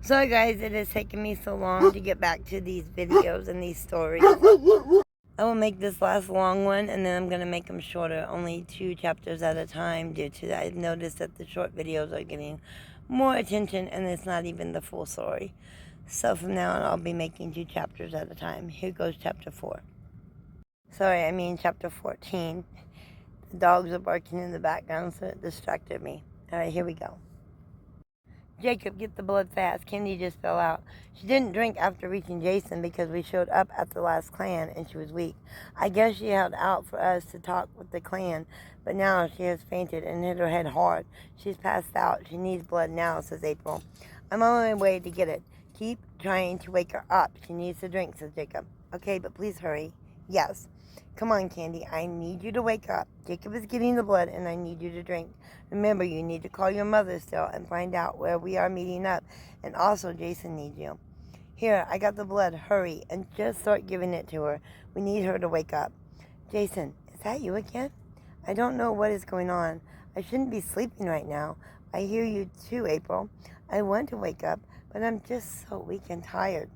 Sorry guys, it has taken me so long to get back to these videos and these stories. I will make this last long one and then I'm going to make them shorter, only 2 chapters at a time, due to that I've noticed that the short videos are getting more attention and it's not even the full story. So from now on I'll be making 2 chapters at a time. Here goes chapter 4. Sorry, I mean chapter 14. The dogs are barking in the background, so it distracted me. Alright, here we go. Jacob, get the blood fast. Candy just fell out. She didn't drink after reaching Jason because we showed up at the last clan and she was weak. I guess she held out for us to talk with the clan, but now she has fainted and hit her head hard. She's passed out. She needs blood now, says April. I'm on my way to get it. Keep trying to wake her up. She needs to drink, says Jacob. Okay, but please hurry. Yes. Come on, Candy. I need you to wake up. Jacob is getting the blood, and I need you to drink. Remember, you need to call your mother still and find out where we are meeting up. And also, Jason needs you. Here, I got the blood. Hurry, and just start giving it to her. We need her to wake up. Jason, is that you again? I don't know what is going on. I shouldn't be sleeping right now. I hear you too, April. I want to wake up, but I'm just so weak and tired.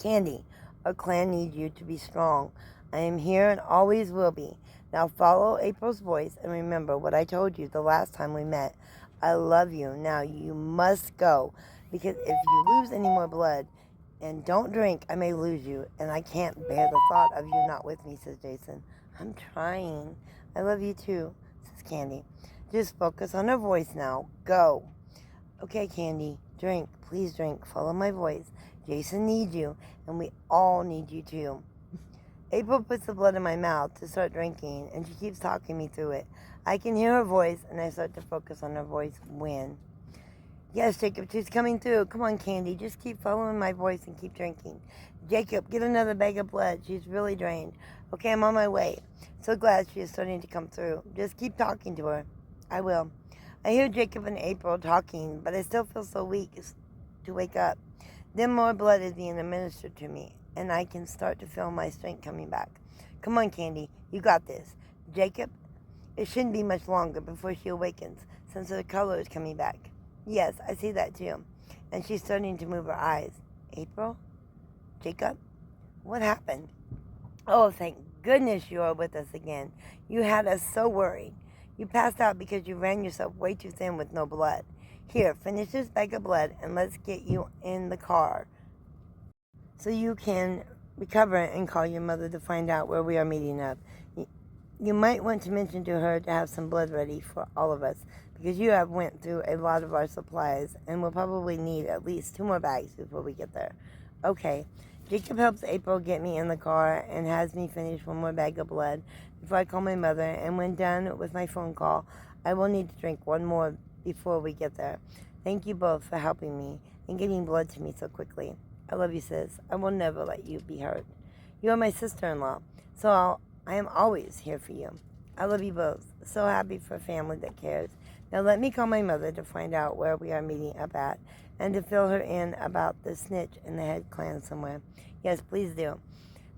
Candy, our clan needs you to be strong. I am here and always will be. Now follow April's voice and remember what I told you the last time we met. I love you. Now you must go, because if you lose any more blood and don't drink, I may lose you, and I can't bear the thought of you not with me, says Jason. I'm trying. I love you too, says Candy. Just focus on her voice now. Go. Okay, Candy, drink. Please drink. Follow my voice. Jason needs you, and we all need you too. April puts the blood in my mouth to start drinking, and she keeps talking me through it. I can hear her voice, and I start to focus on her voice when. Yes, Jacob, she's coming through. Come on, Candy. Just keep following my voice and keep drinking. Jacob, get another bag of blood. She's really drained. Okay, I'm on my way. So glad she is starting to come through. Just keep talking to her. I will. I hear Jacob and April talking, but I still feel so weak to wake up. Then more blood is being administered to me, and I can start to feel my strength coming back. Come on, Candy. You got this. Jacob, it shouldn't be much longer before she awakens, since her color is coming back. Yes, I see that too. And she's starting to move her eyes. April? Jacob? What happened? Oh, thank goodness you are with us again. You had us so worried. You passed out because you ran yourself way too thin with no blood. Here, finish this bag of blood and let's get you in the car so you can recover and call your mother to find out where we are meeting up. You might want to mention to her to have some blood ready for all of us, because you have went through a lot of our supplies and will probably need at least 2 more bags before we get there. Okay. Jacob helps April get me in the car and has me finish 1 more bag of blood before I call my mother, and when done with my phone call, I will need to drink 1 more before we get there. Thank you both for helping me and getting blood to me so quickly. I love you, sis. I will never let you be hurt. You are my sister-in-law, so I am always here for you. I love you both. So happy for a family that cares. Now let me call my mother to find out where we are meeting up at, and to fill her in about the snitch in the head clan somewhere. Yes, please do.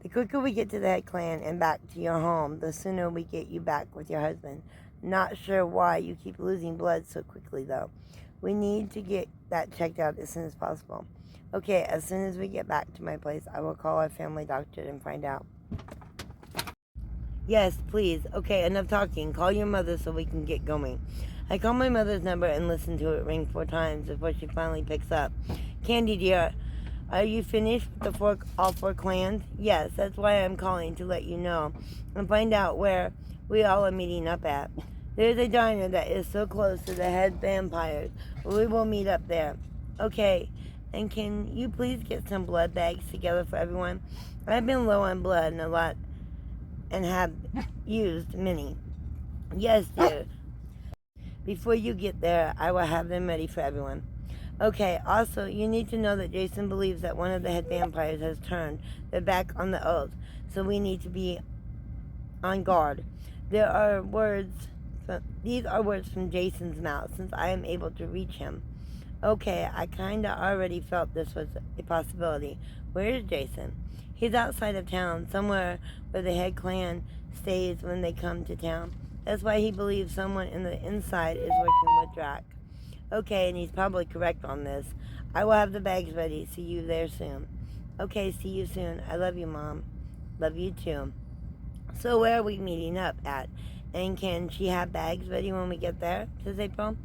The quicker we get to the head clan and back to your home, the sooner we get you back with your husband. Not sure why you keep losing blood so quickly, though. We need to get that checked out as soon as possible. Okay, as soon as we get back to my place, I will call our family doctor and find out. Yes, please. Okay, enough talking. Call your mother so we can get going. I call my mother's number and listen to it ring 4 times before she finally picks up. Candy, dear, are you finished with all 4 clans? Yes, that's why I'm calling, to let you know and find out where we all are meeting up at. There's a diner that is so close to the head vampires. We will meet up there. Okay, and can you please get some blood bags together for everyone? I've been low on blood and have used many. Yes, dear. Before you get there, I will have them ready for everyone. Okay, also, you need to know that Jason believes that one of the head vampires has turned their back on the oath, so we need to be on guard. These are words from Jason's mouth, since I am able to reach him. Okay, I kinda already felt this was a possibility. Where is Jason? He's outside of town, somewhere where the head clan stays when they come to town. That's why he believes someone in the inside is working with Drac. Okay, and he's probably correct on this. I will have the bags ready. See you there soon. Okay, see you soon. I love you, Mom. Love you too. So where are we meeting up at? And can she have bags ready when we get there? Says April.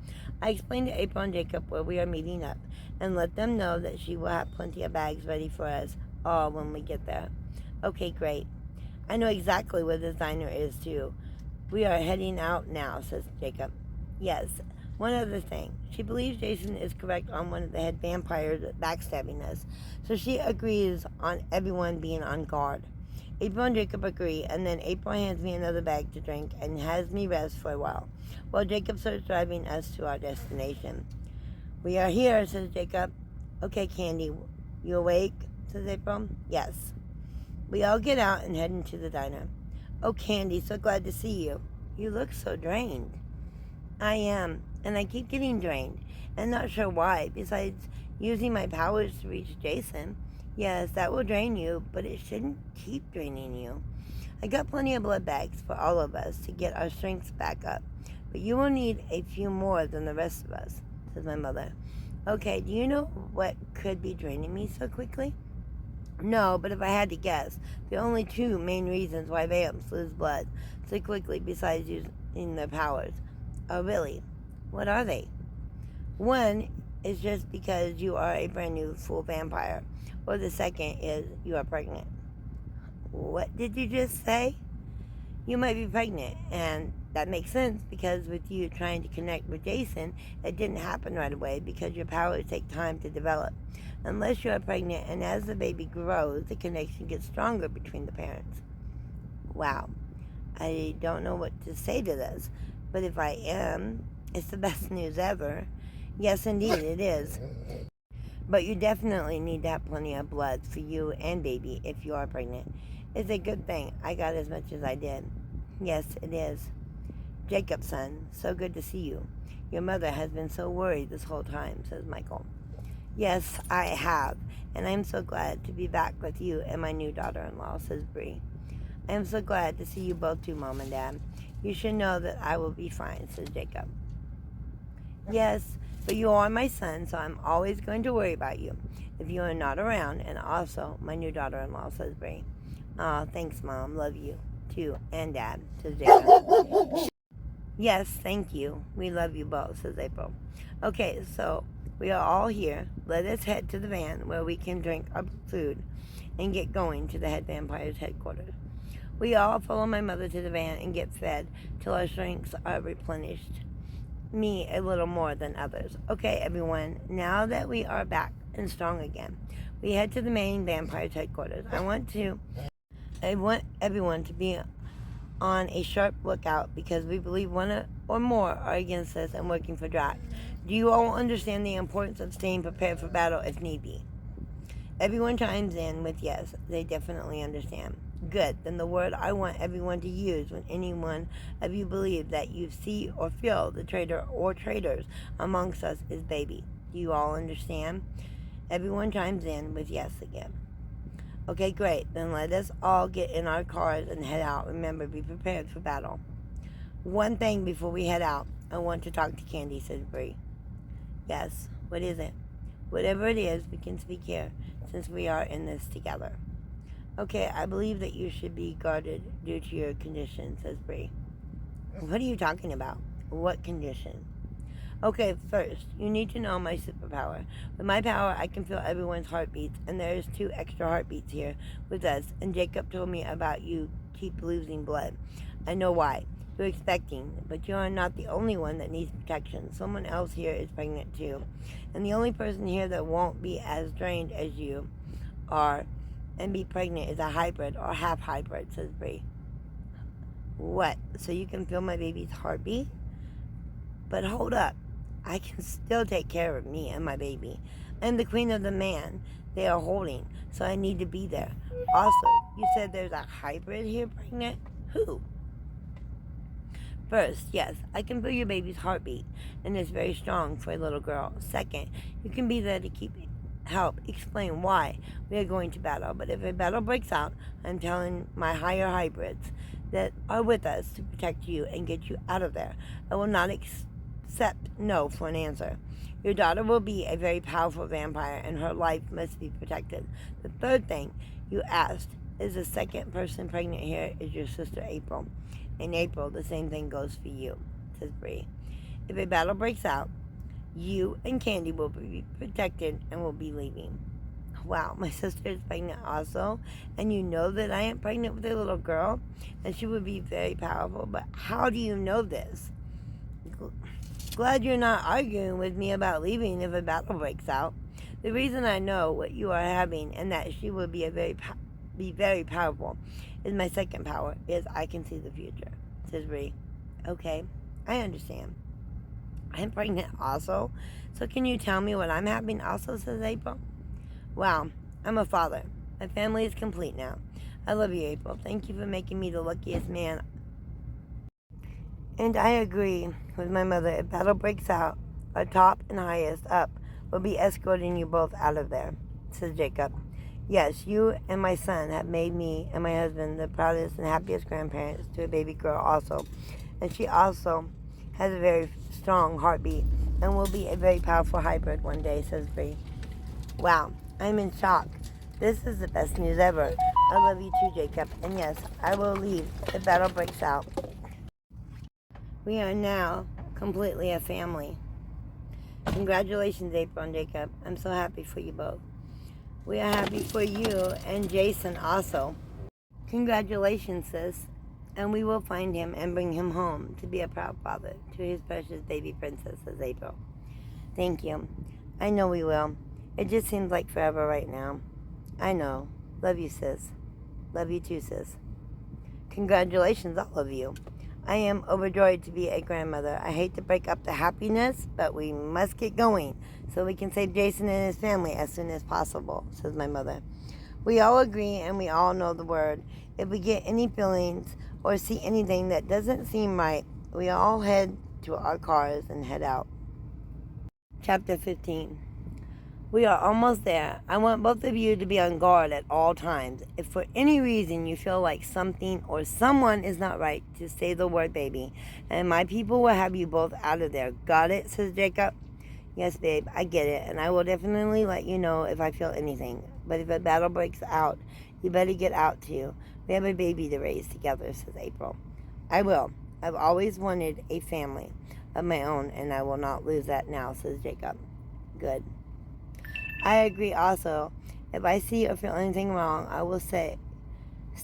I explained to April and Jacob where we are meeting up and let them know that she will have plenty of bags ready for us all when we get there. Okay, great. I know exactly where the diner is too. We are heading out now, says Jacob. Yes. One other thing. She believes Jason is correct on one of the head vampires backstabbing us, so she agrees on everyone being on guard. April and Jacob agree, and then April hands me another bag to drink and has me rest for a while Jacob starts driving us to our destination. We are here, says Jacob. Okay, Candy, you awake? Says April. Yes. We all get out and head into the diner. Oh, Candy, so glad to see you. You look so drained. I am, and I keep getting drained, and not sure why, besides using my powers to reach Jason. Yes, that will drain you, but it shouldn't keep draining you. I got plenty of blood bags for all of us to get our strengths back up, but you will need a few more than the rest of us, says my mother. Okay, do you know what could be draining me so quickly? No, but if I had to guess, the only two main reasons why vamps lose blood so quickly besides using their powers. Oh, really? What are they? One is just because you are a brand new full vampire, or the second is you are pregnant. What did you just say? You might be pregnant, and that makes sense because with you trying to connect with Jason, it didn't happen right away because your powers take time to develop. Unless you are pregnant, and as the baby grows, the connection gets stronger between the parents. Wow. I don't know what to say to this, but if I am, it's the best news ever. Yes, indeed, it is. But you definitely need to have plenty of blood for you and baby if you are pregnant. It's a good thing I got as much as I did. Yes, it is. Jacob, son, so good to see you. Your mother has been so worried this whole time, says Michael. Yes, I have, and I'm so glad to be back with you and my new daughter-in-law, says Bree. I am so glad to see you both too, Mom and Dad. You should know that I will be fine, says Jacob. Yes, but you are my son, so I'm always going to worry about you if you are not around, and also my new daughter-in-law, says Bree. Aw, thanks, Mom. Love you, too, and Dad, says Jacob. Yes, thank you. We love you both, says April. Okay, so we are all here. Let us head to the van where we can drink our food and get going to the head vampire's headquarters. We all follow my mother to the van and get fed till our strengths are replenished. Me a little more than others. Okay, everyone, now that we are back and strong again, we head to the main vampire's headquarters. I want everyone to be on a sharp lookout because we believe one or more are against us and working for Drax. Do you all understand the importance of staying prepared for battle if need be? Everyone chimes in with yes, they definitely understand. Good, then the word I want everyone to use when anyone of you believe that you see or feel the traitor or traitors amongst us is baby. Do you all understand? Everyone chimes in with yes again. Okay, great, then let us all get in our cars and head out. Remember, be prepared for battle. One thing before we head out, I want to talk to Candy, says Bree. Yes, what is it? Whatever it is, we can speak here, since we are in this together. Okay, I believe that you should be guarded due to your condition, says Bree. What are you talking about? What condition? Okay, first, you need to know my superpower. With my power, I can feel everyone's heartbeats, and there's 2 extra heartbeats here with us, and Jacob told me about you keep losing blood. I know why. You're expecting, but you are not the only one that needs protection. Someone else here is pregnant too, and the only person here that won't be as drained as you are and be pregnant is a hybrid or half hybrid, says Bree. What? So you can feel my baby's heartbeat? But hold up. I can still take care of me and my baby. I'm the queen of the man they are holding, so I need to be there. Also, you said there's a hybrid here pregnant? Who? First, yes, I can feel your baby's heartbeat, and it's very strong for a little girl. Second, you can be there to help explain why we are going to battle. But if a battle breaks out, I'm telling my higher hybrids that are with us to protect you and get you out of there. I will not accept no for an answer. Your daughter will be a very powerful vampire, and her life must be protected. The third thing you asked is the second person pregnant here is your sister April. In April, the same thing goes for you, says Bree. If a battle breaks out, you and Candy will be protected and will be leaving. Wow, my sister is pregnant also, and you know that I am pregnant with a little girl, and she would be very powerful, but how do you know this? Glad you're not arguing with me about leaving if a battle breaks out. The reason I know what you are having and that she will be very powerful is my second power, is I can see the future, says Bree. Okay, I understand. I'm pregnant also, so can you tell me what I'm having also, says April. Wow, I'm a father. My family is complete now. I love you, April. Thank you for making me the luckiest man. And I agree with my mother. If battle breaks out, our top and highest up will be escorting you both out of there, says Jacob. Yes, you and my son have made me and my husband the proudest and happiest grandparents to a baby girl also. And she also has a very strong heartbeat and will be a very powerful hybrid one day, says Bree. Wow, I'm in shock. This is the best news ever. I love you too, Jacob. And yes, I will leave if battle breaks out. We are now completely a family. Congratulations, April and Jacob. I'm so happy for you both. We are happy for you and Jason also. Congratulations, sis. And we will find him and bring him home to be a proud father to his precious baby princess, says April. Thank you. I know we will. It just seems like forever right now. I know. Love you, sis. Love you too, sis. Congratulations, all of you. I am overjoyed to be a grandmother. I hate to break up the happiness, but we must get going so we can save Jason and his family as soon as possible, says my mother. We all agree and we all know the word. If we get any feelings or see anything that doesn't seem right, we all head to our cars and head out. Chapter 15. We are almost there. I want both of you to be on guard at all times. If for any reason you feel like something or someone is not right, just say the word baby, and my people will have you both out of there. Got it, says Jacob. Yes, babe, I get it, and I will definitely let you know if I feel anything. But if a battle breaks out, you better get out too. We have a baby to raise together, says April. I will. I've always wanted a family of my own, and I will not lose that now, says Jacob. Good. I agree also. If I see or feel anything wrong, I will say,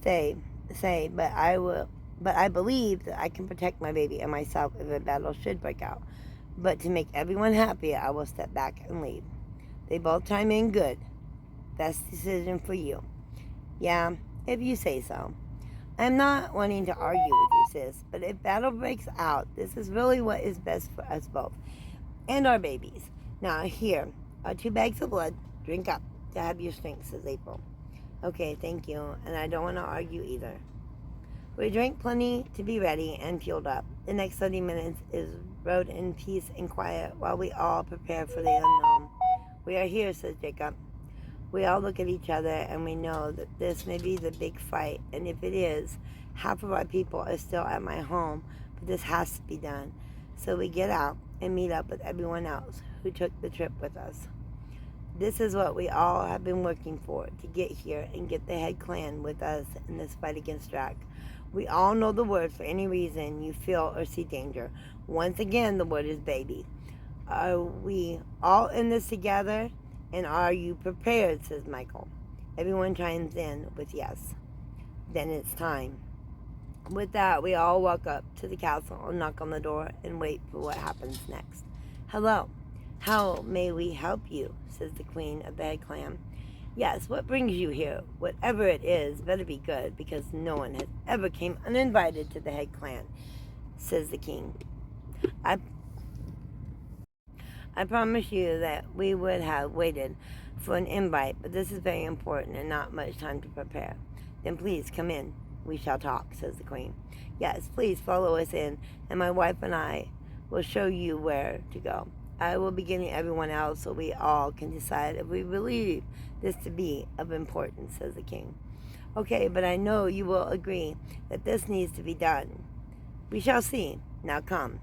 but I believe that I can protect my baby and myself if a battle should break out. But to make everyone happy, I will step back and leave. They both chime in good. Best decision for you. Yeah, if you say so. I'm not wanting to argue with you, sis, but if battle breaks out, this is really what is best for us both and our babies. Now, here are 2 bags of blood. Drink up to have your strength, says April. Okay, thank you, and I don't want to argue either. We drank plenty to be ready and fueled up. The next 30 minutes is rode in peace and quiet while we all prepare for the unknown. We are here, says Jacob. We all look at each other and we know that this may be the big fight, and if it is, half of our people are still at my home, but this has to be done. So we get out and meet up with everyone else who took the trip with us. This is what we all have been working for, to get here and get the head clan with us in this fight against Drac. We all know the word for any reason you feel or see danger. Once again, the word is baby. Are we all in this together? And are you prepared, says Michael. Everyone chimes in with yes. Then it's time. With that, we all walk up to the castle and knock on the door and wait for what happens next. Hello. How may we help you, says the queen of the head clan. Yes, what brings you here? Whatever it is, better be good, because no one has ever came uninvited to the head clan, says the king. I promise you that we would have waited for an invite, but this is very important and not much time to prepare. Then please come in. We shall talk, says the queen. Yes, please follow us in, and my wife and I will show you where to go. I will be getting everyone else so we all can decide if we believe this to be of importance, says the king. Okay, but I know you will agree that this needs to be done. We shall see. Now come,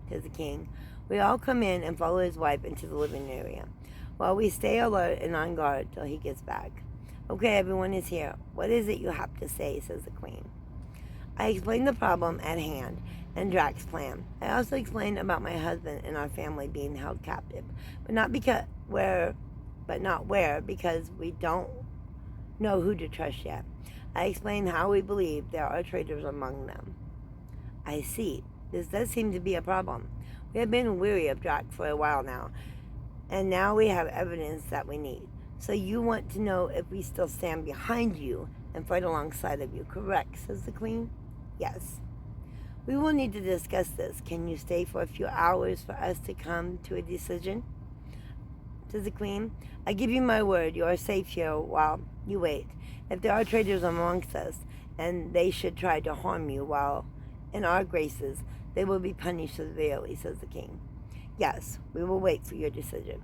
says the king. We all come in and follow his wife into the living area, while we stay alert and on guard till he gets back. Okay, everyone is here. What is it you have to say, says the queen. I explain the problem at hand and Drax's plan. I also explain about my husband and our family being held captive, but not where, because we don't know who to trust yet. I explain how we believe there are traitors among them. I see. This does seem to be a problem. We have been weary of Drax for a while now, and now we have evidence that we need. So you want to know if we still stand behind you and fight alongside of you, correct, says the queen. Yes. We will need to discuss this. Can you stay for a few hours for us to come to a decision? Says the queen. I give you my word, you are safe here while you wait. If there are traitors amongst us, and they should try to harm you while in our graces, they will be punished severely, says the king. Yes, we will wait for your decision.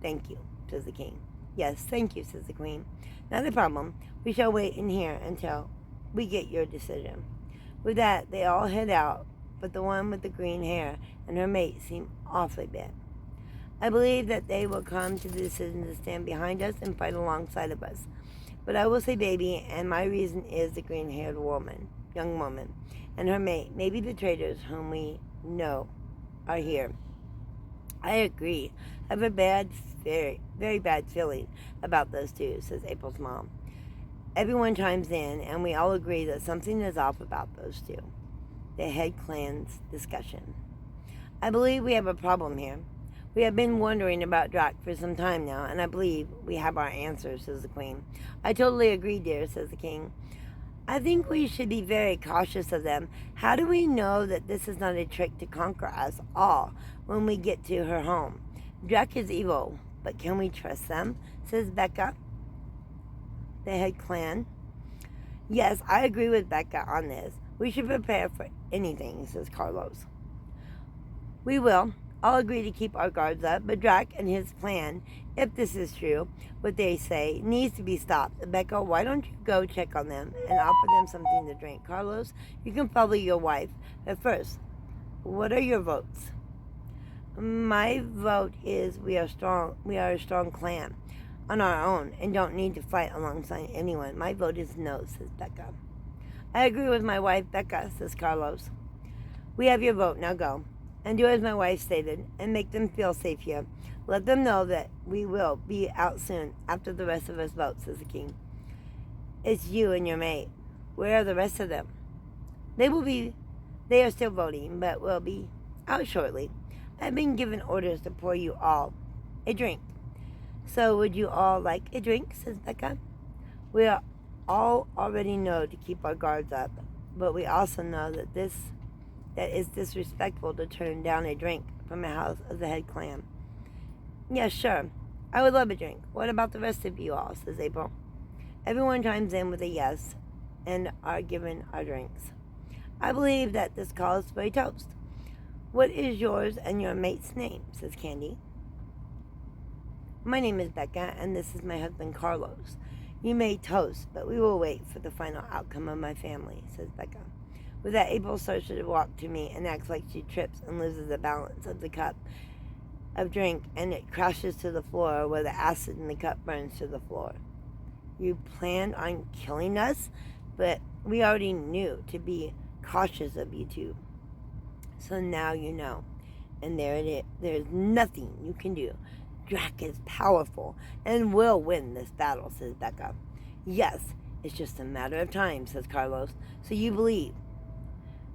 Thank you, says the king. Yes, thank you, says the queen. Not a problem. We shall wait in here until we get your decision. With that, they all head out, but the one with the green hair and her mate seem awfully bad. I believe that they will come to the decision to stand behind us and fight alongside of us. But I will say baby, and my reason is the green-haired young woman, and her mate, maybe the traitors whom we know are here. I agree. I have a very, very bad feeling about those two, says April's mom. Everyone chimes in, and we all agree that something is off about those two. The head clan's discussion. I believe we have a problem here. We have been wondering about Drax for some time now, and I believe we have our answers, says the queen. I totally agree, dear, says the king. I think we should be very cautious of them. How do we know that this is not a trick to conquer us all when we get to her home? Drax is evil, but can we trust them, says Becca, the head clan. Yes, I agree with Becca on this. We should prepare for anything, says Carlos. We will. I'll agree to keep our guards up, but Drax and his plan, if this is true, what they say, needs to be stopped. Becca, why don't you go check on them and offer them something to drink? Carlos, you can follow your wife. But first, what are your votes? My vote is we are a strong clan on our own and don't need to fight alongside anyone. My vote is no, says Becca. I agree with my wife, Becca, says Carlos. We have your vote, now go. And do as my wife stated, and make them feel safe here. Let them know that we will be out soon after the rest of us vote, says the king. It's you and your mate. Where are the rest of them? They are still voting, but will be out shortly. I've been given orders to pour you all a drink. So would you all like a drink, says Becca. We all already know to keep our guards up, but we also know that it's disrespectful to turn down a drink from a house of the head clan. Yes, sure. I would love a drink. What about the rest of you all, says April. Everyone chimes in with a yes and are given our drinks. I believe that this calls for a toast. What is yours and your mate's name, says Candy. My name is Becca, and this is my husband, Carlos. You may toast, but we will wait for the final outcome of my family, says Becca. With that, April starts to walk to me and acts like she trips and loses the balance of the cup of drink, and it crashes to the floor where the acid in the cup burns to the floor. You planned on killing us, but we already knew to be cautious of you two. So now you know. And there it is. There's nothing you can do. Drax is powerful and will win this battle, says Becca. Yes, it's just a matter of time, says Carlos. So you believe.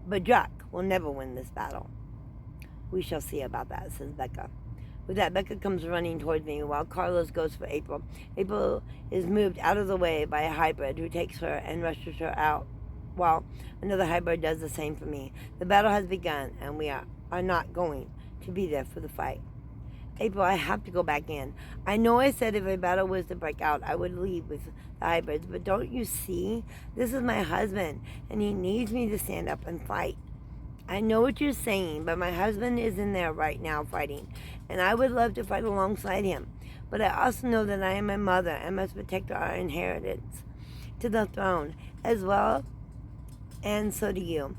But Drax will never win this battle. We shall see about that, says Becca. With that, Becca comes running towards me while Carlos goes for April. April is moved out of the way by a hybrid who takes her and rushes her out, while another hybrid does the same for me. The battle has begun, and we are not going to be there for the fight. April, I have to go back in. I know I said if a battle was to break out, I would leave with the hybrids, but don't you see? This is my husband, and he needs me to stand up and fight. I know what you're saying, but my husband is in there right now fighting, and I would love to fight alongside him. But I also know that I am a mother and must protect our inheritance to the throne as well, and so do you.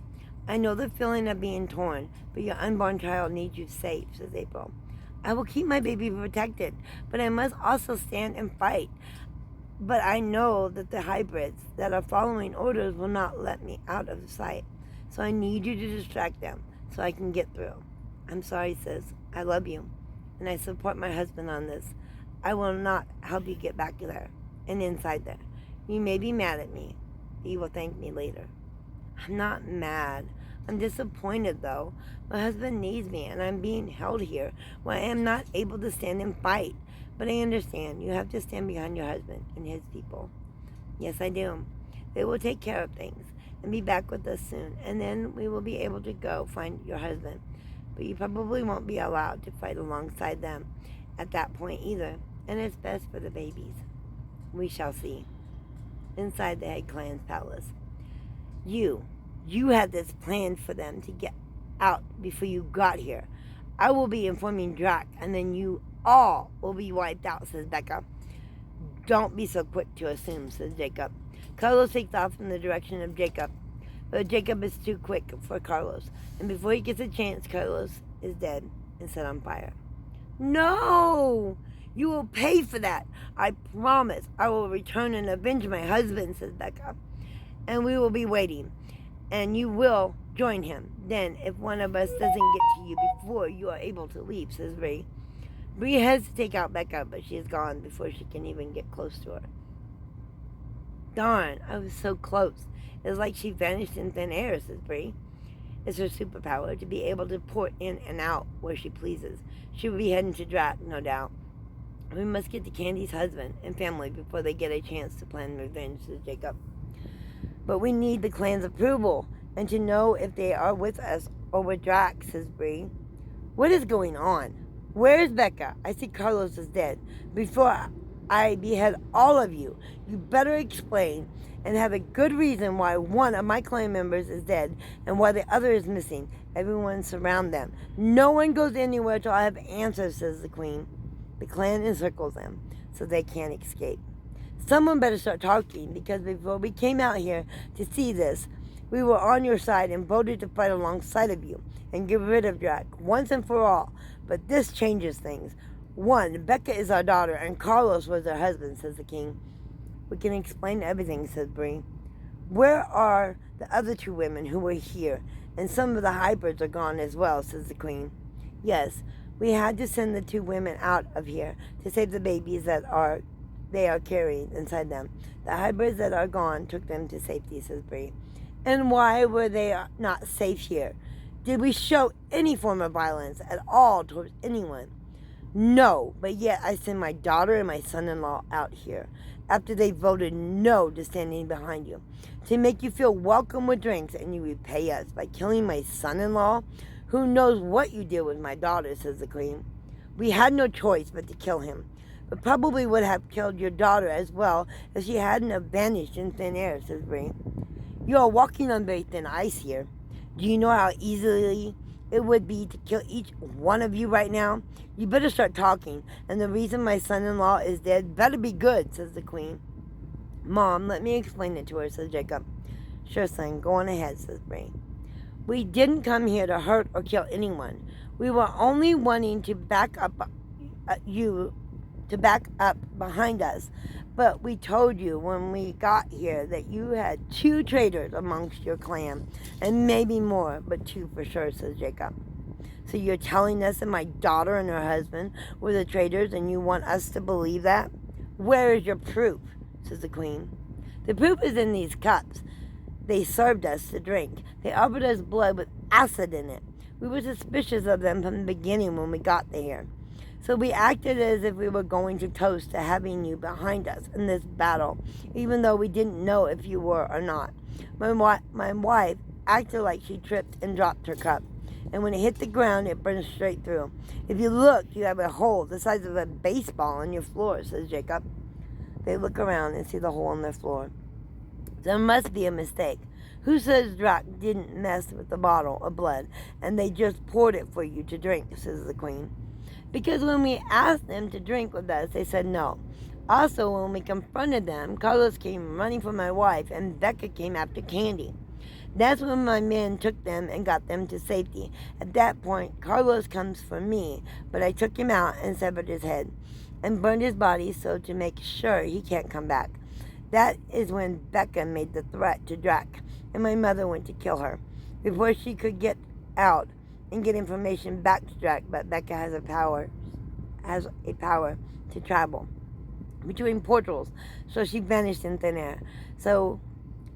I know the feeling of being torn, but your unborn child needs you safe, says April. I will keep my baby protected, but I must also stand and fight. But I know that the hybrids that are following orders will not let me out of sight. So I need you to distract them so I can get through. I'm sorry, sis. I love you. And I support my husband on this. I will not help you get back there and inside there. You may be mad at me, but you will thank me later. I'm not mad. I'm disappointed though. My husband needs me and I'm being held here where I am not able to stand and fight. But I understand. You have to stand behind your husband and his people. Yes, I do. They will take care of things and be back with us soon. And then we will be able to go find your husband. But you probably won't be allowed to fight alongside them at that point either. And it's best for the babies. We shall see. Inside the Head Clan's palace. You had this plan for them to get out before you got here. I will be informing Drac, and then you all will be wiped out, says Becca. Don't be so quick to assume, says Jacob. Carlos takes off in the direction of Jacob, but Jacob is too quick for Carlos, and before he gets a chance, Carlos is dead and set on fire. No! You will pay for that. I promise I will return and avenge my husband, says Becca. And we will be waiting. And you will join him. Then, if one of us doesn't get to you before you are able to leave, says Bree. Bree heads to take out Becca, but she is gone before she can even get close to her. Darn, I was so close. It's like she vanished in thin air, says Bree. It's her superpower to be able to port in and out where she pleases. She will be heading to Drac, no doubt. We must get to Candy's husband and family before they get a chance to plan revenge, says Jacob. But we need the clan's approval and to know if they are with us or with Drac, says Bree. What is going on? Where is Becca? I see Carlos is dead. Before I behead all of you, you better explain and have a good reason why one of my clan members is dead and why the other is missing. Everyone surround them. No one goes anywhere till I have answers, says the queen. The clan encircles them so they can't escape. Someone better start talking, because before we came out here to see this, we were on your side and voted to fight alongside of you and get rid of Drac once and for all. But this changes things. One, Becca is our daughter and Carlos was her husband, says the king. We can explain everything, says Bree. Where are the other two women who were here? And some of the hybrids are gone as well, says the queen. Yes, we had to send the two women out of here to save the babies that they are carrying inside them. The hybrids that are gone took them to safety, says Bree. And why were they not safe here? Did we show any form of violence at all towards anyone? No, but yet I sent my daughter and my son-in-law out here after they voted no to standing behind you, to make you feel welcome with drinks, and you repay us by killing my son-in-law? Who knows what you did with my daughter, says the queen. We had no choice but to kill him, but probably would have killed your daughter as well if she hadn't have vanished in thin air, says Bree. You are walking on very thin ice here. Do you know how easily it would be to kill each one of you right now? You better start talking, and the reason my son-in-law is dead better be good, says the queen. Mom, let me explain it to her, says Jacob. Sure, son, go on ahead, says Bree. We didn't come here to hurt or kill anyone. We were only wanting to back up behind us. But we told you when we got here that you had 2 traitors amongst your clan, and maybe more, but 2 for sure, says Jacob. So you're telling us that my daughter and her husband were the traitors, and you want us to believe that? Where is your proof, says the queen. The proof is in these cups they served us to drink. They offered us blood with acid in it. We were suspicious of them from the beginning when we got here. So we acted as if we were going to toast to having you behind us in this battle, even though we didn't know if you were or not. My wife acted like she tripped and dropped her cup, and when it hit the ground, it burned straight through. If you look, you have a hole the size of a baseball on your floor, says Jacob. They look around and see the hole in their floor. There must be a mistake. Who says Drac didn't mess with the bottle of blood and they just poured it for you to drink, says the queen. Because when we asked them to drink with us, they said no. Also, when we confronted them, Carlos came running for my wife and Becca came after Candy. That's when my men took them and got them to safety. At that point, Carlos comes for me, but I took him out and severed his head and burned his body so to make sure he can't come back. That is when Becca made the threat to Drac, and my mother went to kill her before she could get out and get information back to Drac. But Becca has a power to travel between portals, so she vanished in thin air. So,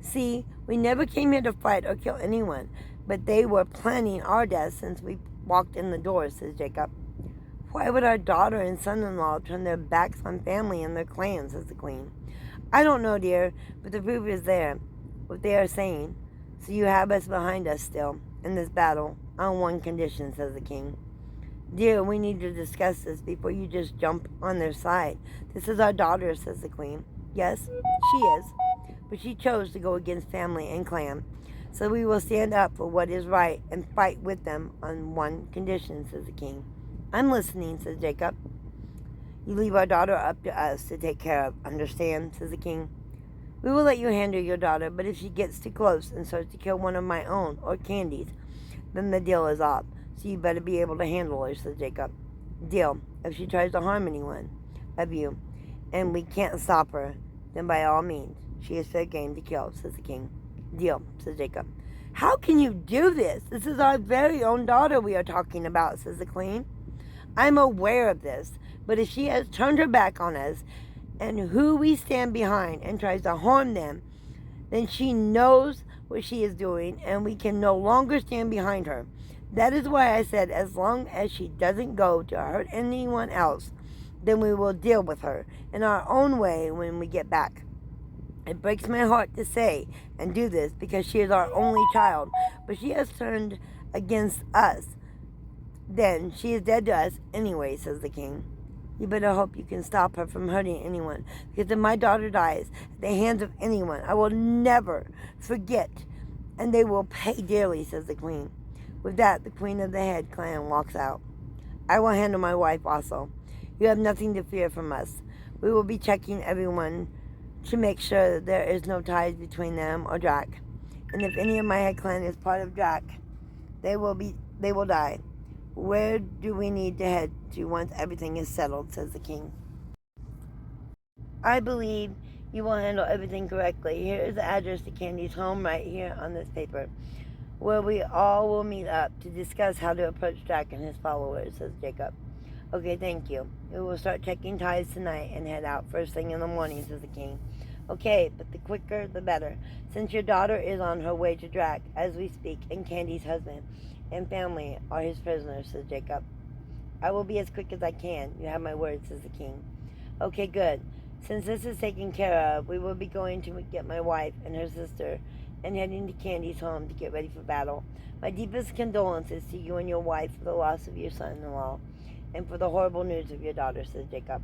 see, we never came here to fight or kill anyone, but they were planning our death since we walked in the door, says Jacob. Why would our daughter and son-in-law turn their backs on family and their clans, says the queen. I don't know, dear, but the proof is there, what they are saying. So you have us behind us still, in this battle, on one condition, says the king. Dear, we need to discuss this before you just jump on their side. This is our daughter, says the queen. Yes, she is, but she chose to go against family and clan. So we will stand up for what is right and fight with them on one condition, says the king. I'm listening, says Jacob. You leave our daughter up to us to take care of, understand, says the king. We will let you handle your daughter, but if she gets too close and starts to kill one of my own, or Candy's, then the deal is off. So you better be able to handle her, says Jacob. Deal. If she tries to harm anyone of you, and we can't stop her, then by all means, she is fair game to kill, says the king. Deal, says Jacob. How can you do this? This is our very own daughter we are talking about, says the queen. I'm aware of this, but if she has turned her back on us and who we stand behind and tries to harm them, then she knows what she is doing and we can no longer stand behind her. That is why I said as long as she doesn't go to hurt anyone else, then we will deal with her in our own way when we get back. It breaks my heart to say and do this because she is our only child, but she has turned against us. Then she is dead to us anyway, says the king. You better hope you can stop her from hurting anyone, because if my daughter dies at the hands of anyone, I will never forget, and they will pay dearly, says the queen. With that, the queen of the Head clan walks out. I will handle my wife also. You have nothing to fear from us. We will be checking everyone to make sure that there is no ties between them or Drac. And if any of my Head clan is part of Drac, they will die. Where do we need to head to once everything is settled, says the king. I believe you will handle everything correctly. Here is the address to Candy's home right here on this paper, where we all will meet up to discuss how to approach Drac and his followers, says Jacob. Okay, thank you. We will start checking ties tonight and head out first thing in the morning, says the king. Okay, but the quicker the better, since your daughter is on her way to Drac as we speak, and Candy's husband and family are his prisoners, says Jacob. I will be as quick as I can. You have my word, says the king. Okay, good. Since this is taken care of, we will be going to get my wife and her sister and heading to Candy's home to get ready for battle. My deepest condolences to you and your wife for the loss of your son-in-law and for the horrible news of your daughter, says Jacob.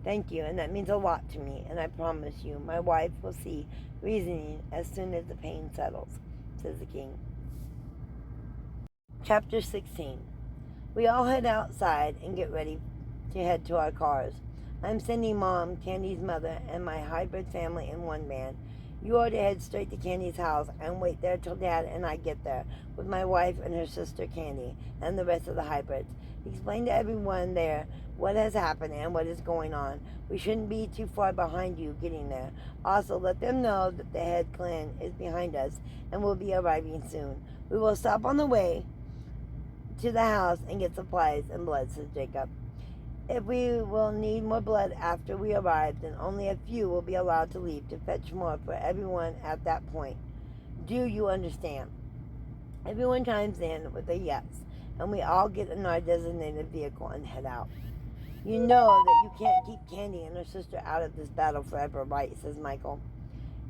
Thank you, and that means a lot to me, and I promise you my wife will see reasoning as soon as the pain settles, says the king. Chapter 16. We all head outside and get ready to head to our cars. I'm sending Mom, Candy's mother, and my hybrid family in one van. You are to head straight to Candy's house and wait there till Dad and I get there with my wife and her sister Candy and the rest of the hybrids. Explain to everyone there what has happened and what is going on. We shouldn't be too far behind you getting there. Also, let them know that the Head clan is behind us and will be arriving soon. We will stop on the way to the house and get supplies and blood, says Jacob. If we will need more blood after we arrive, then only a few will be allowed to leave to fetch more for everyone at that point. Do you understand? Everyone chimes in with a yes, and we all get in our designated vehicle and head out. You know that you can't keep Candy and her sister out of this battle forever, right? Says Michael.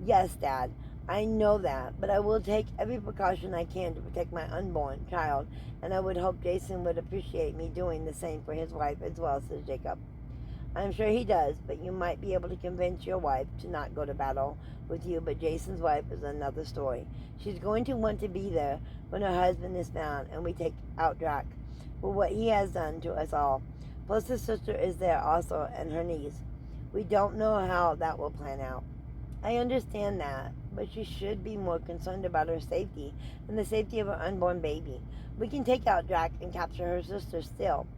Yes, Dad. I know that, but I will take every precaution I can to protect my unborn child, and I would hope Jason would appreciate me doing the same for his wife as well, says Jacob. I'm sure he does, but you might be able to convince your wife to not go to battle with you, but Jason's wife is another story. She's going to want to be there when her husband is found and we take out Drac for what he has done to us all. Plus his sister is there also, and her niece. We don't know how that will plan out. I understand that, but she should be more concerned about her safety and the safety of her unborn baby. We can take out Drac and capture her sister still,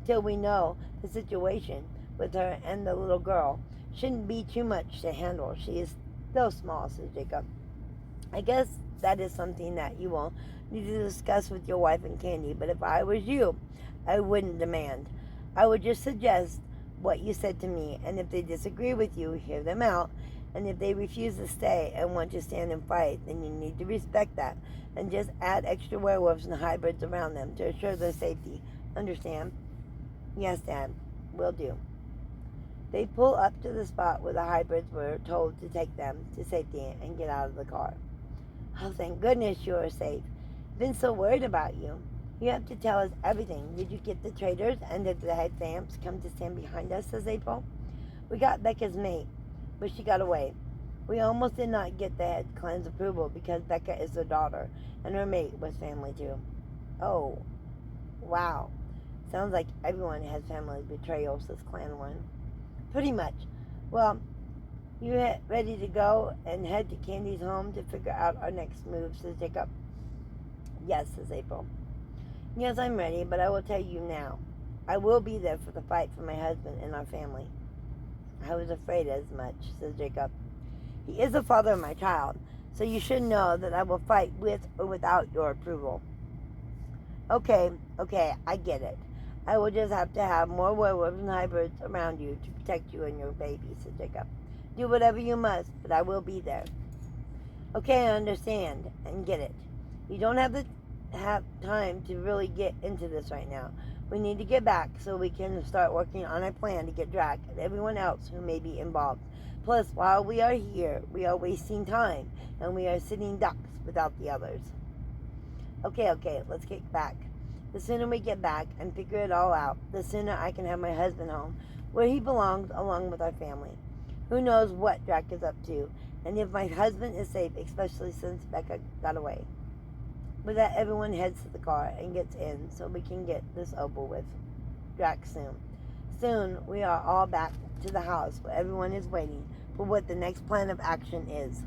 till we know the situation with her and the little girl. Shouldn't be too much to handle. She is still small, says Jacob. I guess that is something that you will need to discuss with your wife and Candy, but if I was you, I wouldn't demand. I would just suggest what you said to me, and if they disagree with you, hear them out, and if they refuse to stay and want to stand and fight, then you need to respect that, and just add extra werewolves and hybrids around them to assure their safety. Understand? Yes, Dad. Will do. They pull up to the spot where the hybrids were told to take them to safety and get out of the car. Oh, thank goodness you are safe. Been so worried about you. You have to tell us everything. Did you get the traitors and did the head vamps come to stand behind us, says April? We got Becca's mate, but she got away. We almost did not get the head clan's approval because Becca is their daughter and her mate was family too. Oh, wow. Sounds like everyone has family betrayal, says Clan 1. Pretty much. Well, you ready to go and head to Candy's home to figure out our next move, says Jacob. Yes, says April. Yes, I'm ready, but I will tell you now. I will be there for the fight for my husband and our family. I was afraid as much, says Jacob. He is the father of my child, so you should know that I will fight with or without your approval. Okay, I get it. I will just have to have more werewolves and hybrids around you to protect you and your baby, said Jacob. Do whatever you must, but I will be there. Okay, I understand and get it. You don't have time to really get into this right now. We need to get back so we can start working on a plan to get Drac and everyone else who may be involved. Plus, while we are here, we are wasting time, and we are sitting ducks without the others. Okay, let's get back. The sooner we get back and figure it all out, the sooner I can have my husband home, where he belongs along with our family. Who knows what Drac is up to, and if my husband is safe, especially since Becca got away. With that, everyone heads to the car and gets in so we can get this over with. Drac soon. Soon, we are all back to the house where everyone is waiting for what the next plan of action is.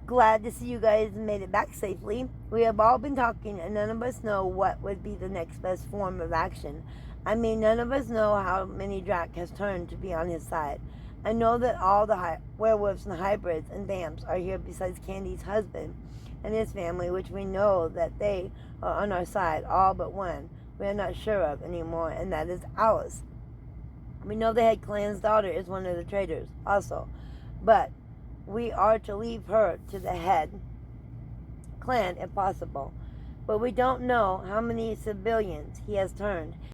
Glad to see you guys made it back safely. We have all been talking and none of us know what would be the next best form of action. I mean, none of us know how many Drac has turned to be on his side. I know that all the werewolves and hybrids and vamps are here besides Candy's husband and his family, which we know that they are on our side, all but one we are not sure of anymore, and that is Alice. We know the head clan's daughter is one of the traitors also, but we are to leave her to the head clan if possible. But we don't know how many civilians he has turned.